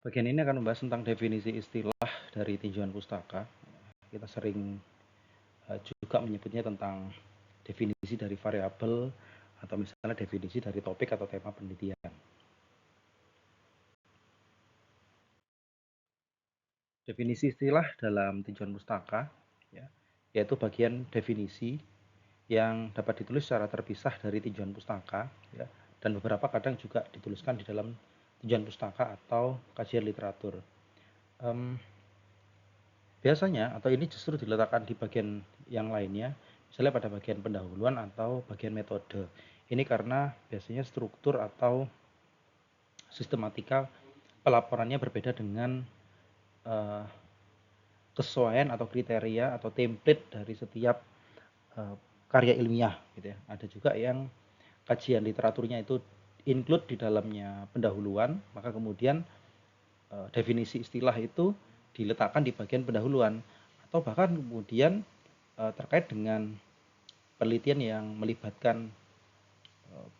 Bagian ini akan membahas tentang definisi istilah dari tinjauan pustaka. Kita sering juga menyebutnya tentang definisi dari variabel atau misalnya definisi dari topik atau tema penelitian. Definisi istilah dalam tinjauan pustaka yaitu bagian definisi yang dapat ditulis secara terpisah dari tinjauan pustaka dan beberapa kadang juga dituliskan di dalam tinjauan pustaka atau kajian literatur. Biasanya atau ini justru diletakkan di bagian yang lainnya, misalnya pada bagian pendahuluan atau bagian metode. Ini karena biasanya struktur atau sistematika pelaporannya berbeda dengan kesesuaian atau kriteria atau template dari setiap karya ilmiah gitu ya. Ada juga yang kajian literaturnya itu include di dalamnya pendahuluan, maka kemudian definisi istilah itu diletakkan di bagian pendahuluan, atau bahkan kemudian terkait dengan penelitian yang melibatkan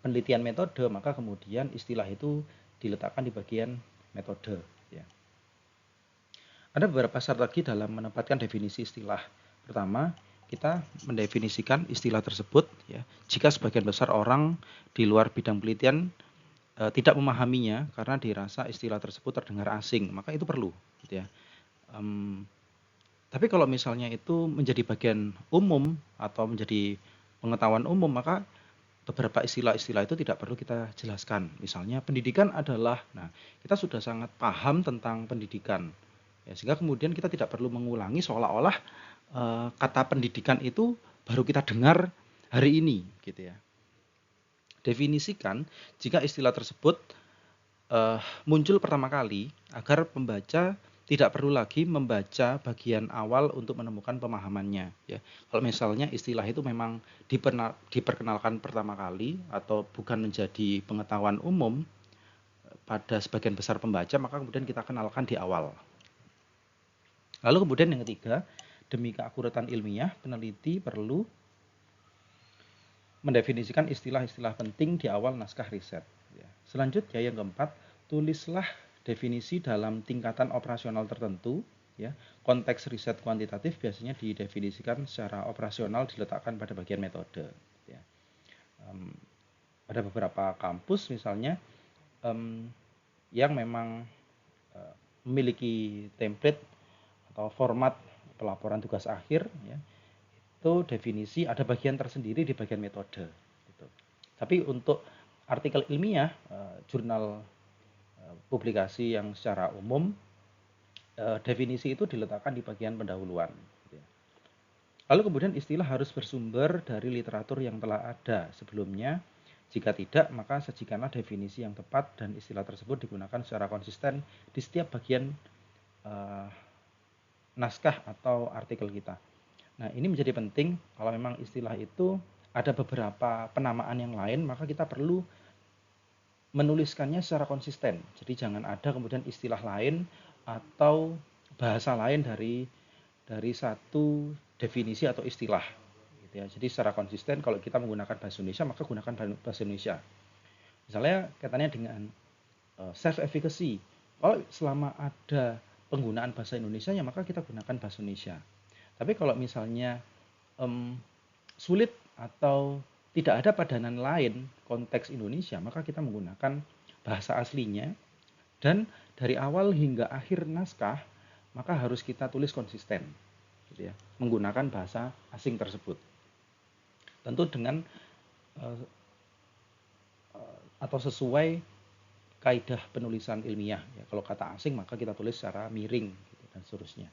penelitian metode, maka kemudian istilah itu diletakkan di bagian metode ya. Ada beberapa strategi dalam menempatkan definisi istilah. Pertama, kita mendefinisikan istilah tersebut ya. Jika sebagian besar orang di luar bidang penelitian tidak memahaminya karena dirasa istilah tersebut terdengar asing, maka itu perlu gitu ya. Tapi kalau misalnya itu menjadi bagian umum atau menjadi pengetahuan umum, maka beberapa istilah-istilah itu tidak perlu kita jelaskan. Misalnya pendidikan adalah, nah kita sudah sangat paham tentang pendidikan, ya, sehingga kemudian kita tidak perlu mengulangi seolah-olah kata pendidikan itu baru kita dengar hari ini, gitu ya. Definisikan jika istilah tersebut muncul pertama kali agar pembaca tidak perlu lagi membaca bagian awal untuk menemukan pemahamannya ya. Kalau misalnya istilah itu memang diperkenalkan pertama kali atau bukan menjadi pengetahuan umum pada sebagian besar pembaca, maka kemudian kita kenalkan di awal. Lalu kemudian yang ketiga, demi keakuratan ilmiah, peneliti perlu mendefinisikan istilah-istilah penting di awal naskah riset. Selanjutnya yang keempat, tulislah definisi dalam tingkatan operasional tertentu. Ya, konteks riset kuantitatif biasanya didefinisikan secara operasional, diletakkan pada bagian metode. Ya. Pada beberapa kampus misalnya yang memang memiliki template atau format pelaporan tugas akhir, ya, itu definisi ada bagian tersendiri di bagian metode. Gitu. Tapi untuk artikel ilmiah, jurnal publikasi yang secara umum, definisi itu diletakkan di bagian pendahuluan. Lalu kemudian istilah harus bersumber dari literatur yang telah ada sebelumnya. Jika tidak, maka sajikanlah definisi yang tepat dan istilah tersebut digunakan secara konsisten di setiap bagian naskah atau artikel kita. Nah, ini menjadi penting kalau memang istilah itu ada beberapa penamaan yang lain, maka kita perlu menuliskannya secara konsisten. Jadi jangan ada kemudian istilah lain atau bahasa lain dari satu definisi atau istilah. Gitu ya. Jadi secara konsisten kalau kita menggunakan bahasa Indonesia, maka gunakan bahasa Indonesia. Misalnya kaitannya dengan self efficacy. Kalau selama ada penggunaan bahasa Indonesia, ya maka kita gunakan bahasa Indonesia. Tapi kalau misalnya sulit atau tidak ada padanan lain konteks Indonesia, maka kita menggunakan bahasa aslinya, dan dari awal hingga akhir naskah maka harus kita tulis konsisten gitu ya, menggunakan bahasa asing tersebut. Tentu dengan atau sesuai kaidah penulisan ilmiah ya. Kalau kata asing maka kita tulis secara miring gitu, dan seterusnya.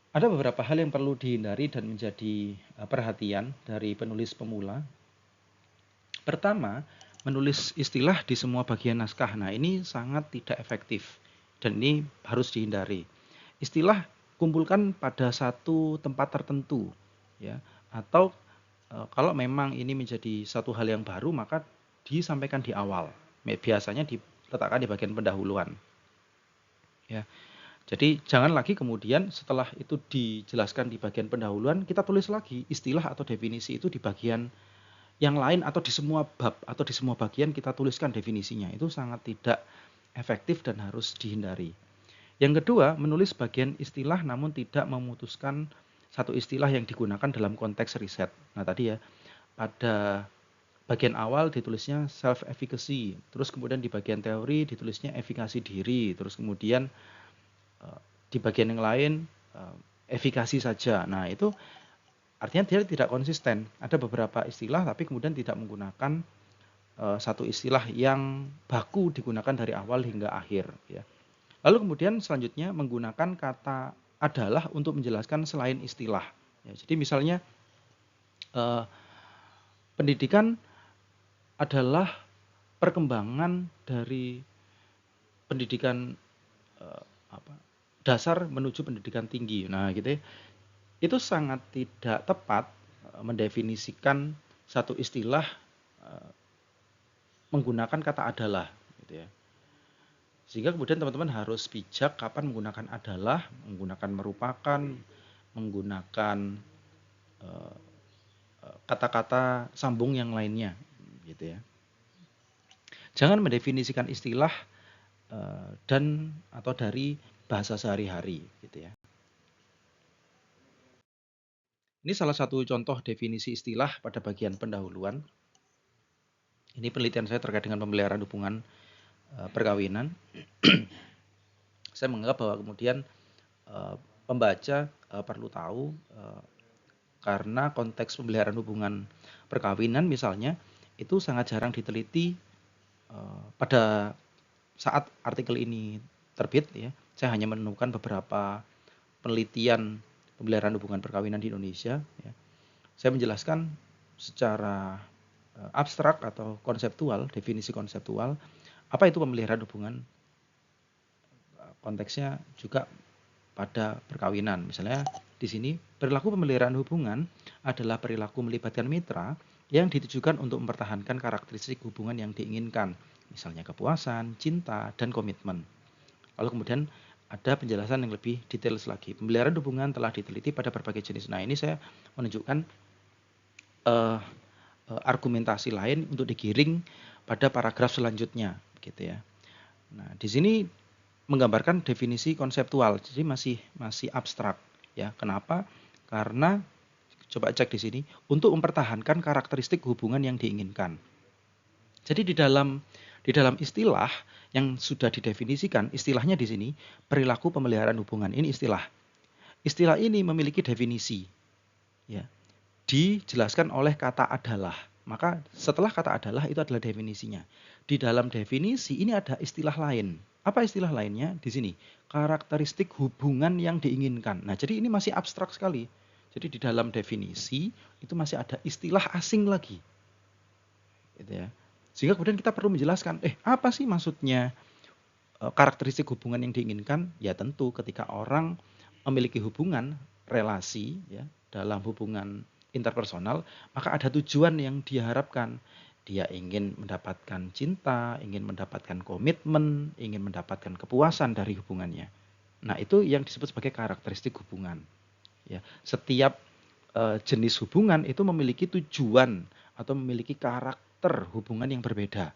Ada beberapa hal yang perlu dihindari dan menjadi perhatian dari penulis pemula. Pertama, menulis istilah di semua bagian naskah. Nah, ini sangat tidak efektif dan ini harus dihindari. Istilah kumpulkan pada satu tempat tertentu ya, atau kalau memang ini menjadi satu hal yang baru maka disampaikan di awal. Biasanya diletakkan di bagian pendahuluan. Ya. Jadi jangan lagi kemudian setelah itu dijelaskan di bagian pendahuluan, kita tulis lagi istilah atau definisi itu di bagian yang lain atau di semua bab atau di semua bagian kita tuliskan definisinya. Itu sangat tidak efektif dan harus dihindari. Yang kedua, menulis bagian istilah namun tidak memutuskan satu istilah yang digunakan dalam konteks riset. Nah tadi ya, pada bagian awal ditulisnya self-efficacy, terus kemudian di bagian teori ditulisnya efikasi diri, terus kemudian di bagian yang lain efikasi saja. Nah itu artinya dia tidak konsisten. Ada beberapa istilah tapi kemudian tidak menggunakan satu istilah yang baku digunakan dari awal hingga akhir. Ya. Lalu kemudian selanjutnya menggunakan kata adalah untuk menjelaskan selain istilah. Ya, jadi misalnya pendidikan adalah perkembangan dari pendidikan dasar menuju pendidikan tinggi. Nah, gitu ya. Itu sangat tidak tepat mendefinisikan satu istilah menggunakan kata adalah, gitu ya. Sehingga kemudian teman-teman harus bijak kapan menggunakan adalah, menggunakan merupakan, menggunakan kata-kata sambung yang lainnya, gitu ya. Jangan mendefinisikan istilah dan atau dari bahasa sehari-hari, gitu ya. Ini salah satu contoh definisi istilah pada bagian pendahuluan. Ini penelitian saya terkait dengan pemeliharaan hubungan perkawinan. Saya menganggap bahwa kemudian pembaca perlu tahu karena konteks pemeliharaan hubungan perkawinan misalnya itu sangat jarang diteliti pada saat artikel ini terbit ya. Saya hanya menemukan beberapa penelitian pemeliharaan hubungan perkawinan di Indonesia ya. Saya menjelaskan secara abstrak atau konseptual, definisi konseptual apa itu pemeliharaan hubungan, konteksnya juga pada perkawinan. Misalnya di sini perilaku pemeliharaan hubungan adalah perilaku melibatkan mitra yang ditujukan untuk mempertahankan karakteristik hubungan yang diinginkan, misalnya kepuasan, cinta, dan komitmen. Lalu kemudian ada penjelasan yang lebih detail lagi. Pemeliharaan hubungan telah diteliti pada berbagai jenis. Nah ini saya menunjukkan argumentasi lain untuk digiring pada paragraf selanjutnya, gitu ya. Nah di sini menggambarkan definisi konseptual, jadi masih abstrak ya. Kenapa? Karena coba cek di sini untuk mempertahankan karakteristik hubungan yang diinginkan. Jadi di dalam istilah yang sudah didefinisikan, istilahnya di sini perilaku pemeliharaan hubungan. Ini istilah. Istilah ini memiliki definisi. Ya. Dijelaskan oleh kata adalah. Maka setelah kata adalah itu adalah definisinya. Di dalam definisi ini ada istilah lain. Apa istilah lainnya? Di sini, karakteristik hubungan yang diinginkan. Nah, jadi ini masih abstrak sekali. Jadi di dalam definisi itu masih ada istilah asing lagi. Gitu ya. Sehingga kemudian kita perlu menjelaskan, apa sih maksudnya karakteristik hubungan yang diinginkan? Ya tentu ketika orang memiliki hubungan, relasi ya, dalam hubungan interpersonal, maka ada tujuan yang dia harapkan. Dia ingin mendapatkan cinta, ingin mendapatkan komitmen, ingin mendapatkan kepuasan dari hubungannya. Nah, itu yang disebut sebagai karakteristik hubungan. Ya, setiap jenis hubungan itu memiliki tujuan atau memiliki karakter hubungan yang berbeda.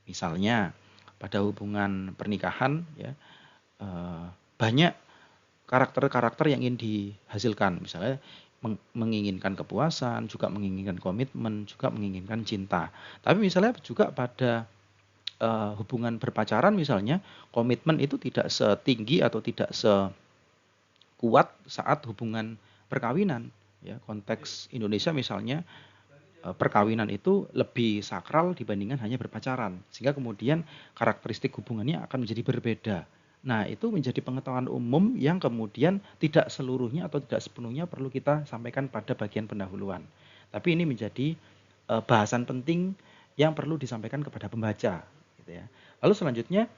Misalnya pada hubungan pernikahan ya banyak karakter-karakter yang ingin dihasilkan. Misalnya menginginkan kepuasan, juga menginginkan komitmen, juga menginginkan cinta. Tapi misalnya juga pada hubungan berpacaran misalnya, komitmen itu tidak setinggi atau tidak sekuat saat hubungan perkawinan. Ya, konteks Indonesia misalnya perkawinan itu lebih sakral dibandingkan hanya berpacaran. Sehingga kemudian karakteristik hubungannya akan menjadi berbeda. Nah, itu menjadi pengetahuan umum yang kemudian tidak seluruhnya atau tidak sepenuhnya perlu kita sampaikan pada bagian pendahuluan. Tapi ini menjadi bahasan penting yang perlu disampaikan kepada pembaca. Gitu ya. Lalu selanjutnya,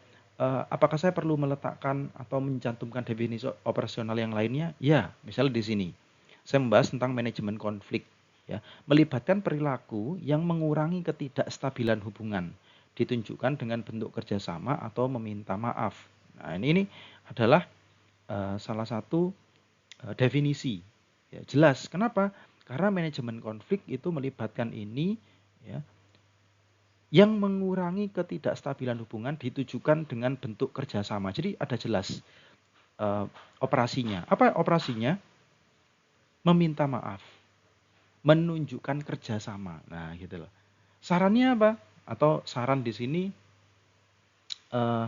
apakah saya perlu meletakkan atau mencantumkan definisi operasional yang lainnya? Ya, misalnya di sini. Saya membahas tentang manajemen konflik. Ya, melibatkan perilaku yang mengurangi ketidakstabilan hubungan, ditunjukkan dengan bentuk kerjasama atau meminta maaf. Nah, ini adalah salah satu definisi. Ya, jelas. Kenapa? Karena manajemen konflik itu melibatkan ini, ya, yang mengurangi ketidakstabilan hubungan ditujukan dengan bentuk kerjasama. Jadi ada jelas operasinya. Apa operasinya? Meminta maaf, menunjukkan kerjasama. Nah, gitu loh. Sarannya apa? Atau saran di sini eh,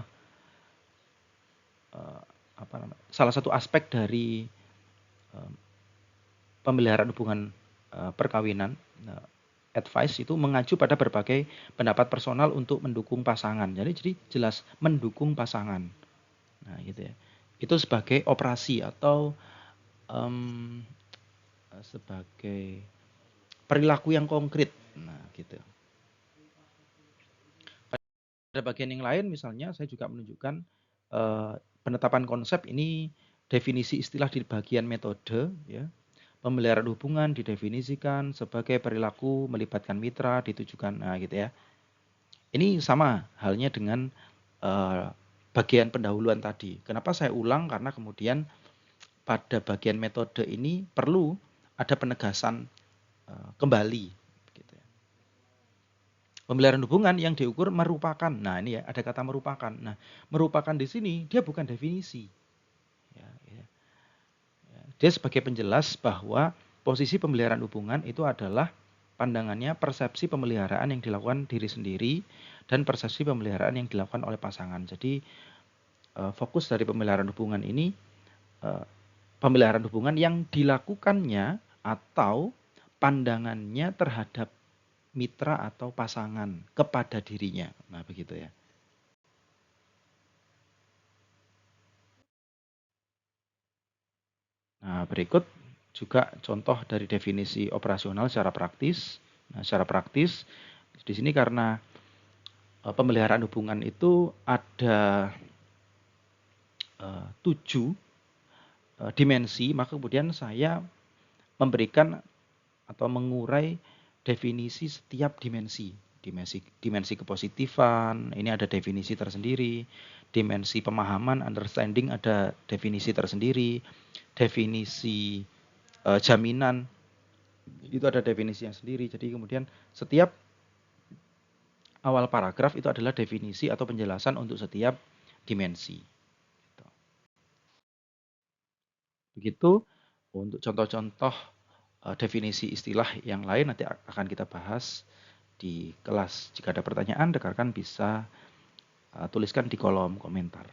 apa namanya? Salah satu aspek dari pemeliharaan hubungan perkawinan, advice itu mengacu pada berbagai pendapat personal untuk mendukung pasangan. Jadi jelas mendukung pasangan. Nah, gitu ya. Itu sebagai operasi atau sebagai perilaku yang konkret. Nah, gitu. Pada bagian yang lain misalnya saya juga menunjukkan penetapan konsep ini definisi istilah di bagian metode ya. Pemeliharaan hubungan didefinisikan sebagai perilaku melibatkan mitra ditujukan nah gitu ya. Ini sama halnya dengan bagian pendahuluan tadi. Kenapa saya ulang? Karena kemudian pada bagian metode ini perlu ada penegasan kembali. Gitu ya. Pemeliharaan hubungan yang diukur merupakan. Nah ini ya ada kata merupakan. Nah merupakan di sini dia bukan definisi. Ya, ya. Dia sebagai penjelas bahwa posisi pemeliharaan hubungan itu adalah pandangannya persepsi pemeliharaan yang dilakukan diri sendiri dan persepsi pemeliharaan yang dilakukan oleh pasangan. Jadi fokus dari pemeliharaan hubungan ini pemeliharaan hubungan yang dilakukannya atau pandangannya terhadap mitra atau pasangan kepada dirinya. Nah, begitu ya. Nah, berikut juga contoh dari definisi operasional secara praktis. Nah, secara praktis di sini karena pemeliharaan hubungan itu ada 7 dimensi, maka kemudian saya memberikan atau mengurai definisi setiap dimensi. Dimensi kepositifan, ini ada definisi tersendiri. Dimensi pemahaman, understanding ada definisi tersendiri. Definisi jaminan, itu ada definisi yang sendiri. Jadi kemudian setiap awal paragraf itu adalah definisi atau penjelasan untuk setiap dimensi. Begitu untuk contoh-contoh definisi istilah yang lain nanti akan kita bahas di kelas. Jika ada pertanyaan, rekan-rekan bisa tuliskan di kolom komentar.